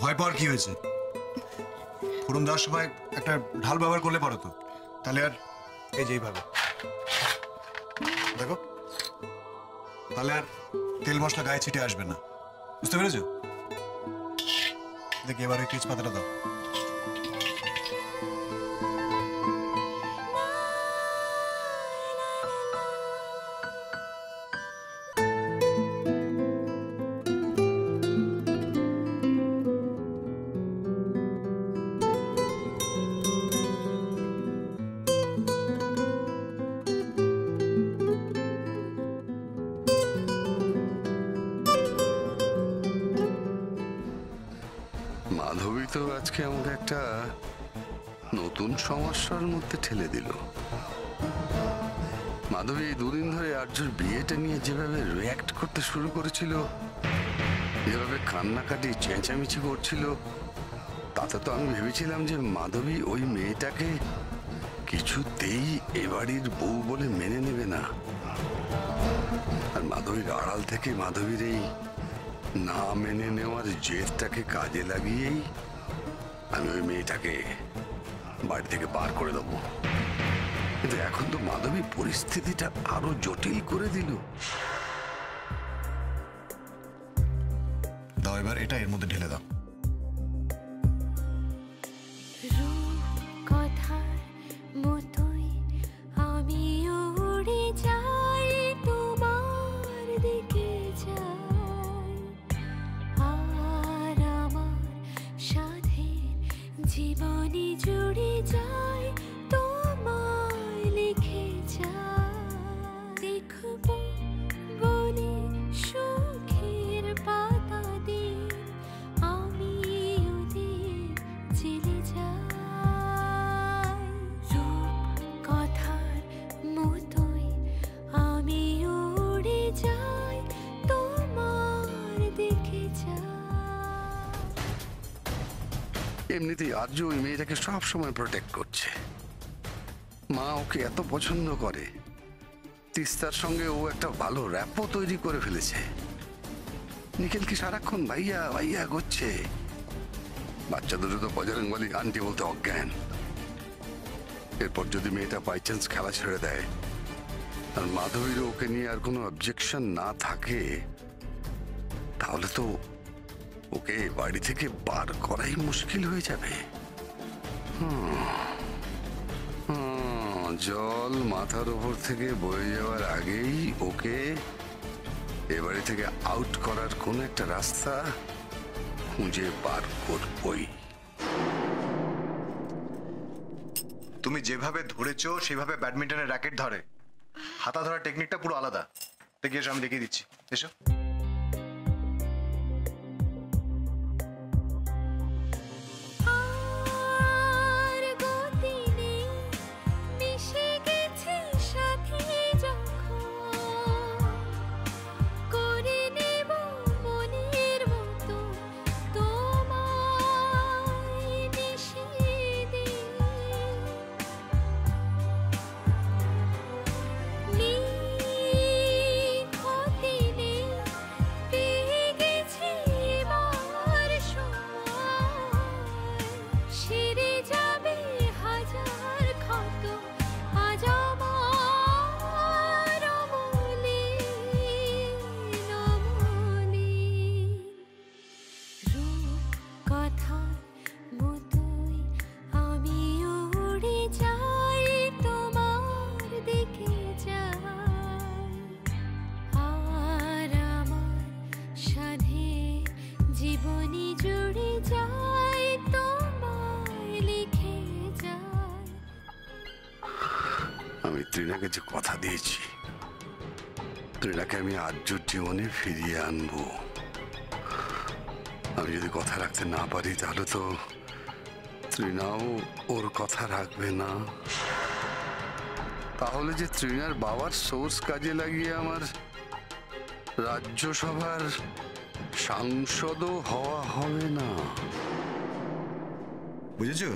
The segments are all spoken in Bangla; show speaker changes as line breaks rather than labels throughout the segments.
ভয় পাওয়ার কি হয়েছে? ফোড়ন দেওয়ার সময় একটা ঢাল ব্যবহার করলে পারো তো, তাহলে আর এই যে এইভাবে দেখো, তাহলে আর তেল মশলা গায়ে ছিটে আসবে না, বুঝতে পেরেছো? দেখি এবার ওই তেজপাতাটা দাও।
মাধবী তো আজকে আমাকে একটা নতুন সমস্যার মধ্যে ঠেলে দিল। মাধবী এই দুদিন ধরে আর্যর বিয়েটা নিয়ে যেভাবে রিয়্যাক্ট করতে শুরু করেছিল, যেভাবে কান্নাকাটি চেঁচামেচি করছিল, তাতে তো আমি ভেবেছিলাম যে মাধবী ওই মেয়েটাকে কিছুতেই এ বাড়ির বউ বলে মেনে নেবে না। আর মাধবীর আড়াল থেকে মাধবীর এই না মেনে নেওয়ার জেদটাকে কাজে লাগিয়েই আমি ওই মেয়েটাকে বাড়ি থেকে বার করে দেবো। কিন্তু এখন তো মাধবী পরিস্থিতিটা আরো জটিল করে দিল।
দাও এবার এটা এর মধ্যে ঢেলে দাও।
জীবনে জুড়ে যায় তোমায় লিখে যায়, দেখবো বলে সুখের পাতা দিয়ে আমি ওদের চলে যাই। রূপ কথার মতোই আমি উড়ে যাই তোমার দিকে যাই।
এমনিতেই আর্য ওই মেয়েটাকে সব সময় প্রোটেক্ট করছে। মা ওকে এত পছন্দ করে, তিস্তার সঙ্গে ও একটা ভালো র্যাপও তৈরি করে ফেলেছে। নিখিল কি সারাক্ষণ ভাইয়া ভাইয়া করছে। বাচ্চা দুটো তো বজরং বলি আন্টি বলতে অজ্ঞান। এরপর যদি মেয়েটা বাই চান্স খেলা ছেড়ে দেয় আর মাধবীর ওকে নিয়ে আর কোনো অবজেকশন না থাকে, তাহলে তো ওকে বাড়ি থেকে বার করাই মুশকিল হয়ে যাবে। জল মাথার উপর থেকে বয়ে যাওয়ার আগেই ওকে এ বাড়ি থেকে আউট করার কোন একটা রাস্তা খুঁজে বার করবই।
তুমি যেভাবে ধরেছো সেভাবে ব্যাডমিন্টনের র্যাকেট ধরে, হাতা ধরার টেকনিকটা পুরো আলাদা। দেখি এসো, আমি দেখিয়ে দিচ্ছি, এসো।
আমি ত্রিনাকে যে কথা দিয়েছি, ত্রিনাকে আমি আর্যর জীবনে ফিরিয়ে আনবো। আমি যদি কথা রাখতে না পারি তাহলে তো ত্রিনাও ওর কথা রাখবে না। তাহলে যে ত্রিনার বাবার সোর্স কাজে লাগিয়ে আমার রাজ্যসভার সাংসদও হওয়া হবে না।
বুঝেছো?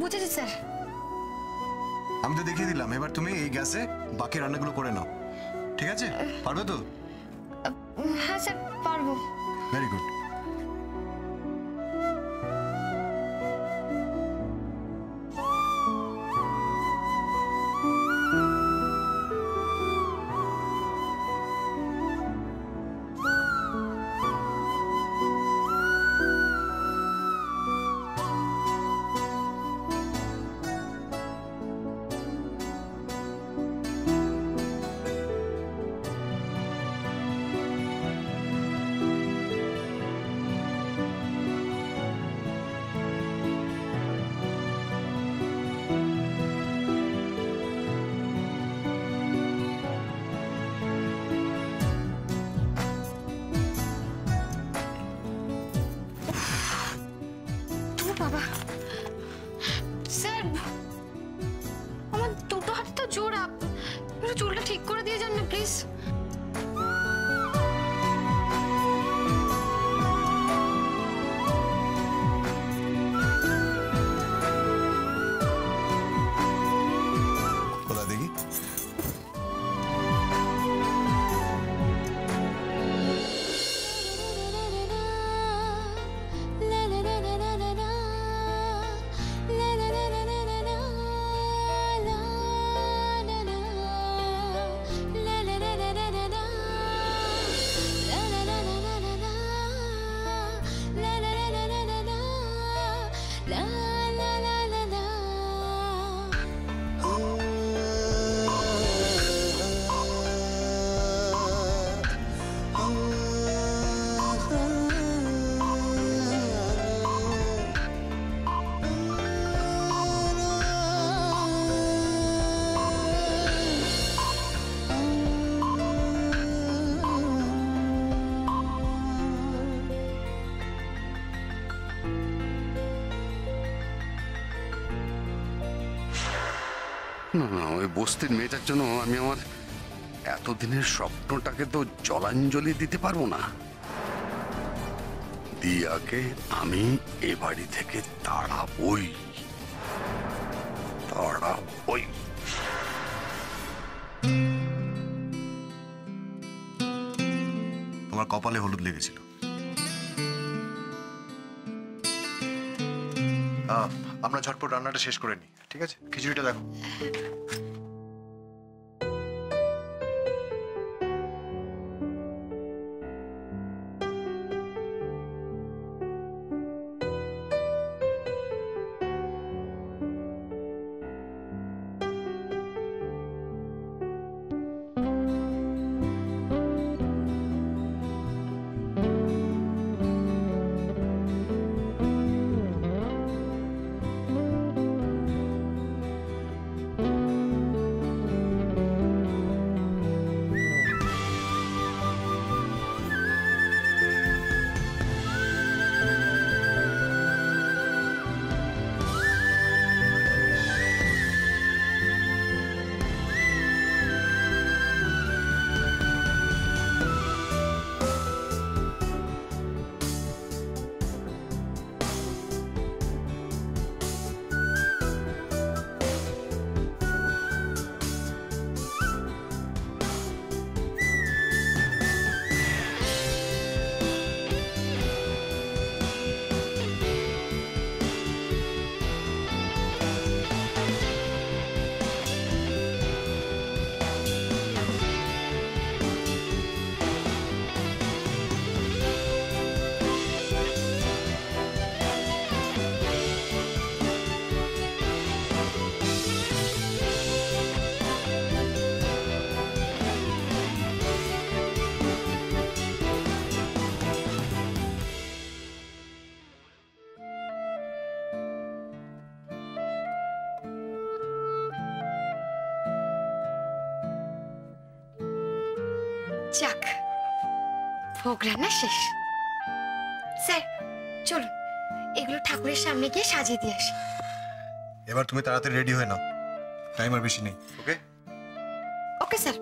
বুঝেছি স্যার।
আমি তো দেখিয়ে দিলাম, এবার তুমি এই গ্যাসে বাকি রান্নাগুলো করে নাও, ঠিক আছে? পারবে তো?
হ্যাঁ স্যার, পারবো।
Very good.
বাবা স্যার, আমার দুটো হাতে তো জোড়া, একটু চুলটা ঠিক করে দিয়ে যান না প্লিজ।
কোথা দেখি?
না না, ওই বস্তির মেয়েটার জন্য আমি আমার এতদিনের স্বপ্নটাকে তো জলাঞ্জলি দিতে পারবো না। দিয়াকে আমি এ বাড়ি থেকে তাড়াবই।
তোমার কপালে হলুদ লেগেছিল। আমরা ঝটপট রান্নাটা শেষ করে নিই, ঠিক আছে? খিচুড়িটা দেখো।
যাক, ভোগ রান্না শেষ। স্যার চলুন, এগুলো ঠাকুরের সামনে গিয়ে সাজিয়ে দিয়ে আসি।
এবার তুমি তাড়াতাড়ি রেডি হয়ে নাও, টাইম আর বেশি নেই। ওকে
ওকে স্যার।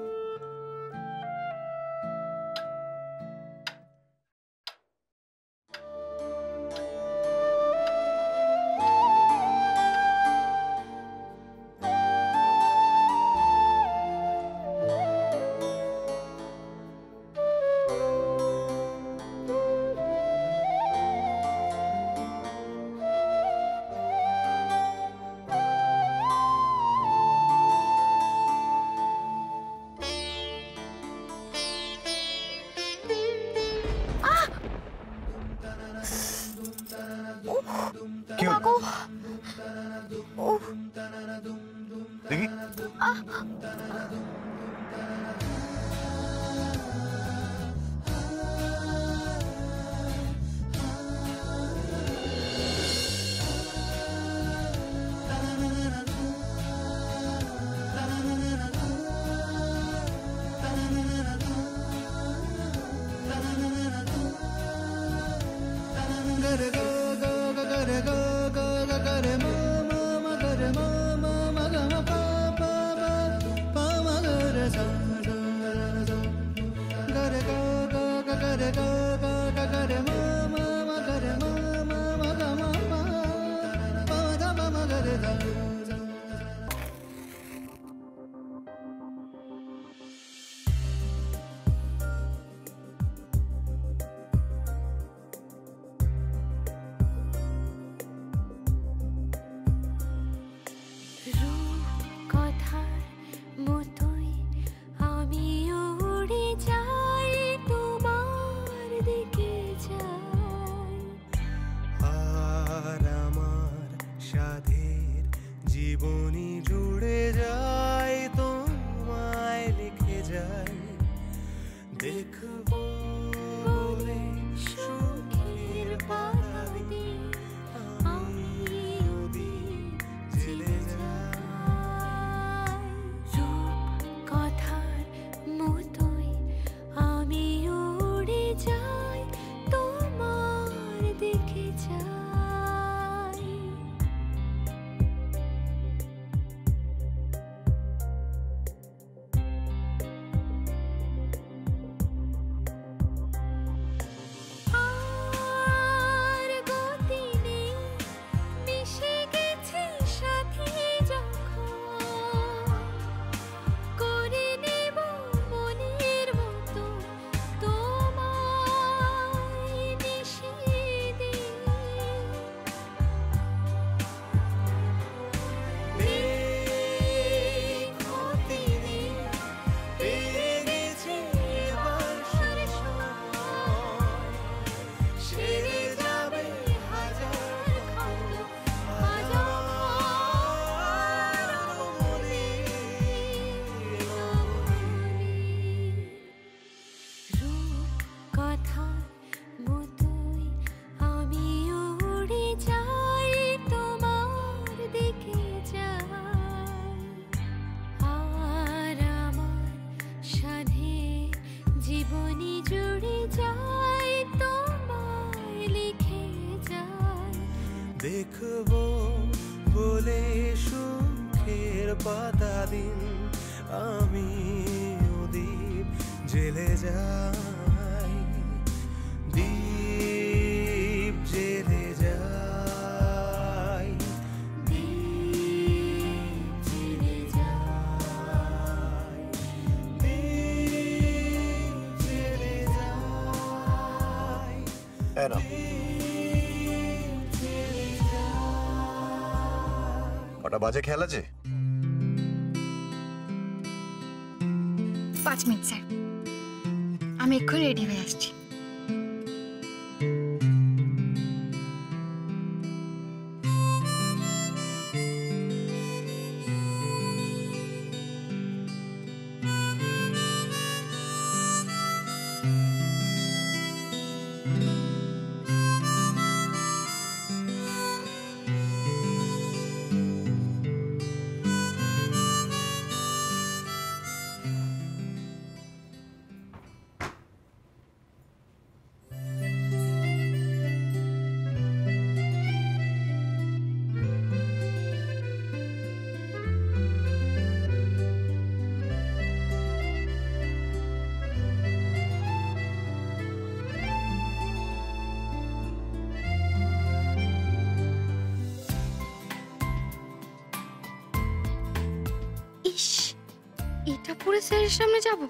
দেখবো বলে সুখের পাতা দিন আমি দ্বীপ জেলে যাই, দ্বীপ জেলে যাই, দ্বীপ জেলে যাই, দ্বীপ জেলে যাই।
কটা বাজে খেয়াল আছে?
5 মিনিট স্যার, আমি এক্ষুনি রেডি হয়ে আসছি। ইস, এটা পরে স্যারের সামনে যাব,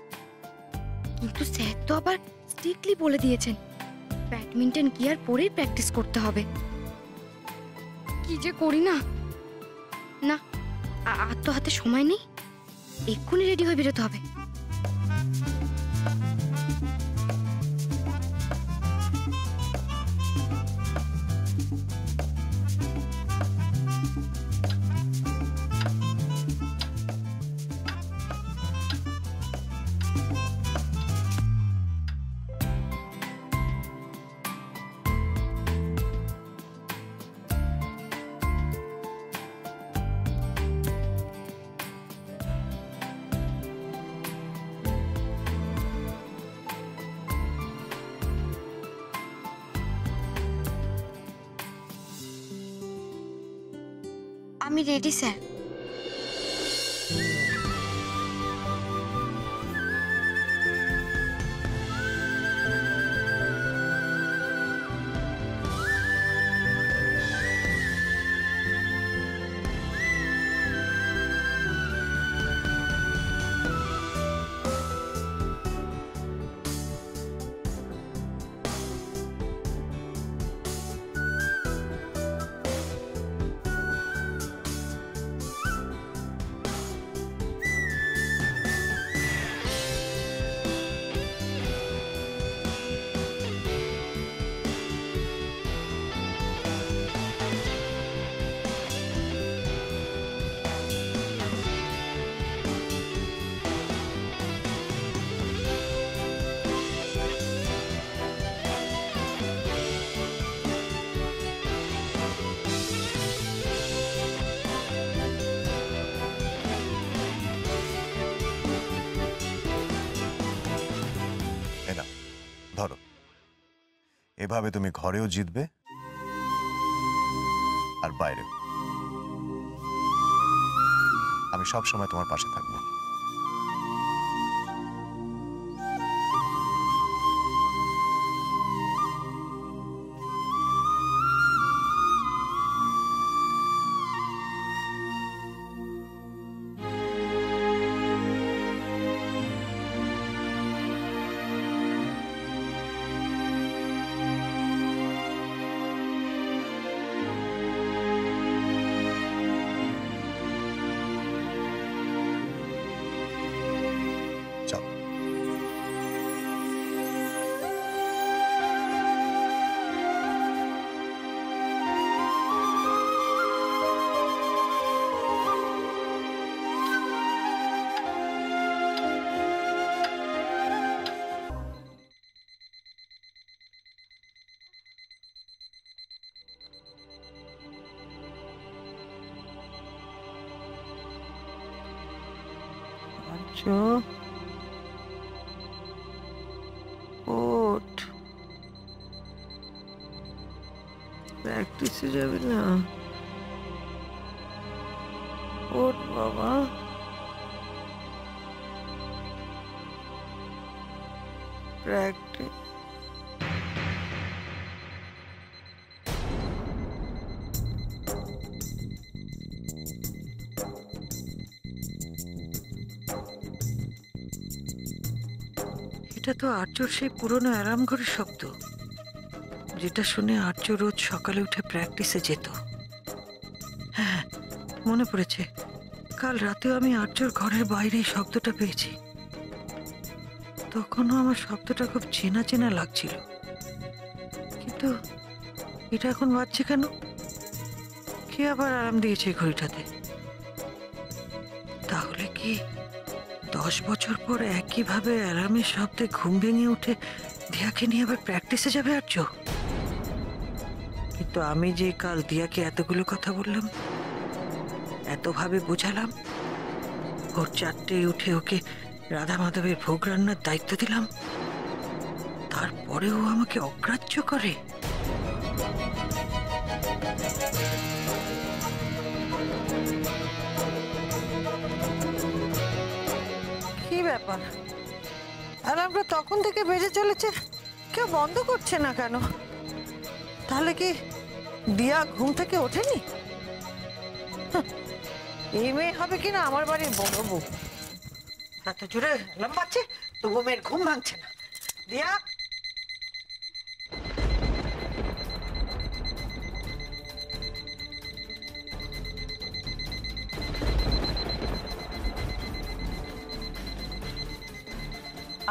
কিন্তু স্যার তো আবার স্ট্রিক্টলি বলে দিয়েছেন ব্যাডমিন্টন গিয়ার পরেই প্র্যাকটিস করতে হবে। কি যে করি না, না আর তো হাতে সময় নেই, এক্ষুনি রেডি হয়ে বেরোতে হবে। আমি রেডি স্যার।
ধরো, এভাবে তুমি ঘরেও জিতবে আর বাইরেও। আমি সব সময় তোমার পাশে থাকবো।
ওঠ, প্র্যাকটিসে যাবি না? ওঠ বাবা। প্র্যাকটিস। এটা তো আর্যর সেই পুরনো অ্যালার্ম ঘড়ির শব্দ, যেটা শুনে আর্য রোজ সকালে উঠে প্র্যাকটিসে যেত। হ্যাঁ, মনে পড়েছে, কাল রাতেও আমি আর্যর ঘরের বাইরে এই শব্দটা পেয়েছি। তখনও আমার শব্দটা খুব চেনা চেনা লাগছিল, কিন্তু এটা এখন বাজছে কেন? কে আবার আরাম দিয়েছে ঘড়িটাতে? তাহলে কি 10 বছর পর একইভাবে অ্যালার্মের শব্দে ঘুম ভেঙে উঠে দিয়াকে নিয়ে আবার প্র্যাকটিসে যাবে আর্য? কিন্তু আমি যে কাল দিয়াকে এতগুলো কথা বললাম, এতভাবে বোঝালাম, ভোর 4টায় উঠে ওকে রাধা মাধবের ভোগ রান্নার দায়িত্ব দিলাম, তারপরেও আমাকে অগ্রাহ্য করে। কি ব্যাপার, অ্যালার্মটা তখন থেকে বেজে চলেছে, কেউ বন্ধ করছে না কেন? তাহলে কি দিয়া ঘুম থেকে ওঠেনি? এই মেয়ে হবে কিনা আমার বাড়ির বড় বউ। এত জোরে অ্যালার্ম বাজছে তবু মেয়ের ঘুম ভাঙছে না। দিয়া,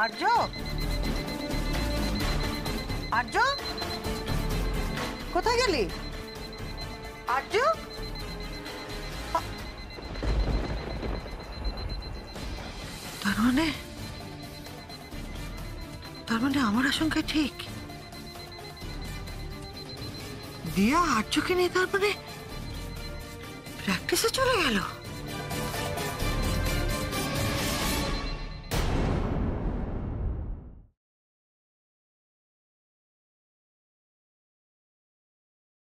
আর্য, আর্য, কোথায় গেলি আর্য? তার মানে আমার আশঙ্কা ঠিক। দিয়া আর্যকে নিয়ে তার মানে প্র্যাকটিসে চলে গেল।